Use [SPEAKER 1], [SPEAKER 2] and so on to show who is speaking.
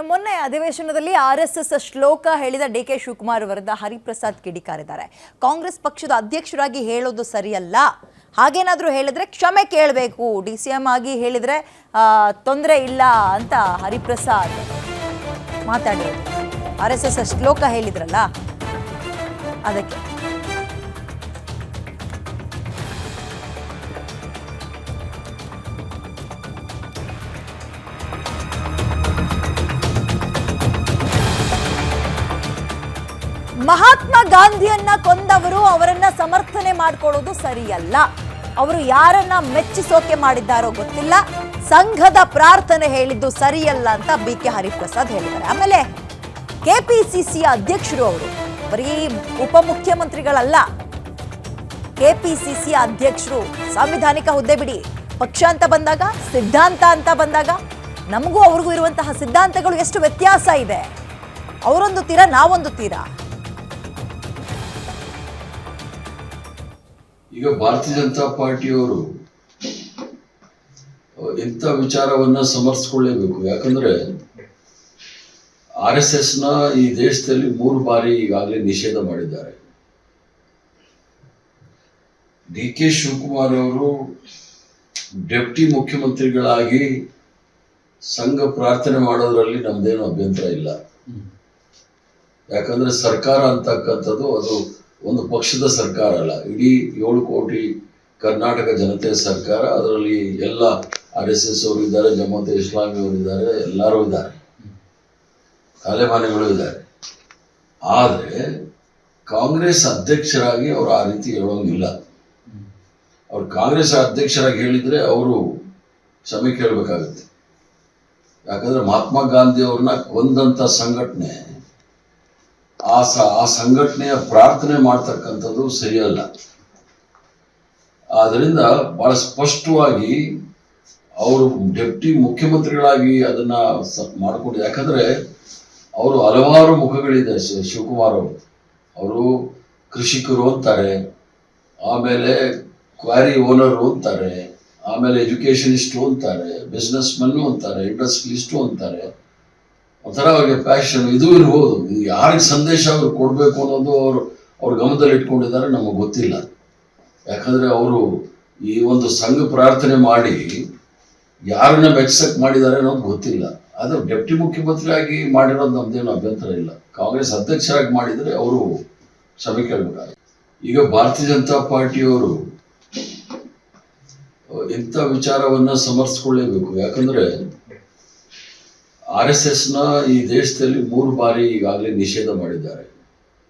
[SPEAKER 1] ಮೊನ್ನೆ ಅಧಿವೇಶನದಲ್ಲಿ RSS ಶ್ಲೋಕ ಹೇಳಿದ DK ಶಿವಕುಮಾರ್ ವಿರುದ್ಧ ಹರಿಪ್ರಸಾದ್ ಕಿಡಿಕಾರಿದ್ದಾರೆ. ಕಾಂಗ್ರೆಸ್ ಪಕ್ಷದ ಅಧ್ಯಕ್ಷರಾಗಿ ಹೇಳೋದು ಸರಿಯಲ್ಲ, ಹಾಗೇನಾದರೂ ಹೇಳಿದ್ರೆ ಕ್ಷಮೆ ಕೇಳಬೇಕು, DCM ಆಗಿ ಹೇಳಿದ್ರೆ ತೊಂದರೆ ಇಲ್ಲ ಅಂತ ಹರಿಪ್ರಸಾದ್ ಮಾತಾಡಿದ್ರು. RSS ಶ್ಲೋಕ ಹೇಳಿದ್ರಲ್ಲ ಅದಕ್ಕೆ. ಮಹಾತ್ಮ ಗಾಂಧಿಯನ್ನ ಕೊಂದವರು ಅವರನ್ನ ಸಮರ್ಥನೆ ಮಾಡ್ಕೊಳ್ಳೋದು ಸರಿಯಲ್ಲ. ಅವರು ಯಾರನ್ನ ಮೆಚ್ಚಿಸೋಕೆ ಮಾಡಿದ್ದಾರೋ ಗೊತ್ತಿಲ್ಲ. ಸಂಘದ ಪ್ರಾರ್ಥನೆ ಹೇಳಿದ್ದು ಸರಿಯಲ್ಲ ಅಂತ BK ಹರಿಪ್ರಸಾದ್ ಹೇಳಿದ್ದಾರೆ. ಆಮೇಲೆ KPCC ಅಧ್ಯಕ್ಷರು ಅವರು ಬರೀ ಉಪಮುಖ್ಯಮಂತ್ರಿಗಳಲ್ಲ, KPCC ಅಧ್ಯಕ್ಷರು. ಸಾಂವಿಧಾನಿಕ ಹುದ್ದೆ ಬಿಡಿ, ಪಕ್ಷ ಅಂತ ಬಂದಾಗ, ಸಿದ್ಧಾಂತ ಅಂತ ಬಂದಾಗ ನಮಗೂ ಅವ್ರಿಗೂ ಇರುವಂತಹ ಸಿದ್ಧಾಂತಗಳು ಎಷ್ಟು ವ್ಯತ್ಯಾಸ ಇದೆ. ಅವರೊಂದು ತೀರ, ನಾವೊಂದು ತೀರ.
[SPEAKER 2] ಈಗ ಭಾರತೀಯ ಜನತಾ ಪಾರ್ಟಿಯವರು ಇಂಥ ವಿಚಾರವನ್ನ ಸಮರ್ಥಿಸಿಕೊಳ್ಳೇಬೇಕು. ಯಾಕಂದ್ರೆ RSS ಈ ದೇಶದಲ್ಲಿ 3 ಬಾರಿ ಈಗಾಗಲೇ ನಿಷೇಧ ಮಾಡಿದ್ದಾರೆ. DK ಶಿವಕುಮಾರ್ ಅವರು ಡೆಪ್ಟಿ ಮುಖ್ಯಮಂತ್ರಿಗಳಾಗಿ ಸಂಘ ಪ್ರಾರ್ಥನೆ ಮಾಡೋದ್ರಲ್ಲಿ ನಮ್ದೇನು ಅಭ್ಯಂತರ ಇಲ್ಲ. ಯಾಕಂದ್ರೆ ಸರ್ಕಾರ ಅಂತಕ್ಕಂಥದ್ದು ಅದು ಒಂದು ಪಕ್ಷದ ಸರ್ಕಾರ ಅಲ್ಲ, ಇಡೀ 7 ಕೋಟಿ ಕರ್ನಾಟಕ ಜನತೆಯ ಸರ್ಕಾರ. ಅದರಲ್ಲಿ ಎಲ್ಲ RSS ಅವರು ಇದ್ದಾರೆ, ಜಮಾತೆ ಇಸ್ಲಾಮಿ ಅವರು ಇದ್ದಾರೆ, ಎಲ್ಲರೂ ಇದ್ದಾರೆ, ತಾಲೆಬಾನಿಗಳು ಇದ್ದಾರೆ. ಆದರೆ ಕಾಂಗ್ರೆಸ್ ಅಧ್ಯಕ್ಷರಾಗಿ ಅವರು ಆ ರೀತಿ ಹೇಳೋಂಗಿಲ್ಲ. ಅವ್ರು ಕಾಂಗ್ರೆಸ್ ಅಧ್ಯಕ್ಷರಾಗಿ ಹೇಳಿದ್ರೆ ಅವರು ಕ್ಷಮೆ ಕೇಳಬೇಕಾಗುತ್ತೆ. ಯಾಕಂದ್ರೆ ಮಹಾತ್ಮ ಗಾಂಧಿ ಅವ್ರನ್ನ ಕೊಂದಂತ ಸಂಘಟನೆ, ಆ ಸಂಘಟನೆಯ ಪ್ರಾರ್ಥನೆ ಮಾಡ್ತಕ್ಕಂಥದ್ದು ಸರಿಯಲ್ಲ. ಆದ್ರಿಂದ ಬಹಳ ಸ್ಪಷ್ಟವಾಗಿ ಅವರು ಡೆಪ್ಟಿ ಮುಖ್ಯಮಂತ್ರಿಗಳಾಗಿ ಅದನ್ನ ಮಾಡಿಕೊಂಡು, ಯಾಕಂದ್ರೆ ಅವರು ಹಲವಾರು ಮುಖಗಳಿದೆ. ಶಿವಕುಮಾರ್ ಅವರು ಕೃಷಿಕರು ಅಂತಾರೆ, ಆಮೇಲೆ ಕ್ವಾರಿ ಓನರು ಅಂತಾರೆ, ಆಮೇಲೆ ಎಜುಕೇಷನಿಸ್ಟು ಅಂತಾರೆ, ಬಿಸ್ನೆಸ್ ಮನ್ನು ಅಂತಾರೆ, ಇಂಡಸ್ಟ್ರಿಯಲಿಸ್ಟು ಅಂತಾರೆ. ಒಂಥರ ಅವ್ರಿಗೆ ಪ್ಯಾಷನ್ ಇದು ಇರ್ಬೋದು. ಯಾರಿಗೆ ಸಂದೇಶ ಅವ್ರು ಕೊಡಬೇಕು ಅನ್ನೋದು ಅವ್ರ ಗಮನದಲ್ಲಿ ಇಟ್ಕೊಂಡಿದ್ದಾರೆ ನಮಗೆ ಗೊತ್ತಿಲ್ಲ. ಯಾಕಂದ್ರೆ ಅವರು ಈ ಒಂದು ಸಂಘ ಪ್ರಾರ್ಥನೆ ಮಾಡಿ ಯಾರನ್ನ ಮೆಚ್ಚಕ್ ಮಾಡಿದ್ದಾರೆ ಅನ್ನೋದು ಗೊತ್ತಿಲ್ಲ. ಆದ್ರೆ ಡೆಪ್ಟಿ ಮುಖ್ಯಮಂತ್ರಿ ಆಗಿ ಮಾಡಿರೋದು ನಮ್ದೇನು ಅಭ್ಯಂತರ ಇಲ್ಲ. ಕಾಂಗ್ರೆಸ್ ಅಧ್ಯಕ್ಷರಾಗಿ ಮಾಡಿದ್ರೆ ಅವರು ಕ್ಷಮೆ ಕೇಳಬೇಕಾಗುತ್ತೆ. ಈಗ ಭಾರತೀಯ ಜನತಾ ಪಾರ್ಟಿಯವರು ಇಂಥ ವಿಚಾರವನ್ನ ಸಮರ್ಥಿಸಿಕೊಳ್ಳೇಬೇಕು. ಯಾಕಂದ್ರೆ RSS ಈ ದೇಶದಲ್ಲಿ 3 ಬಾರಿ ಈಗಾಗಲೇ ನಿಷೇಧ ಮಾಡಿದ್ದಾರೆ.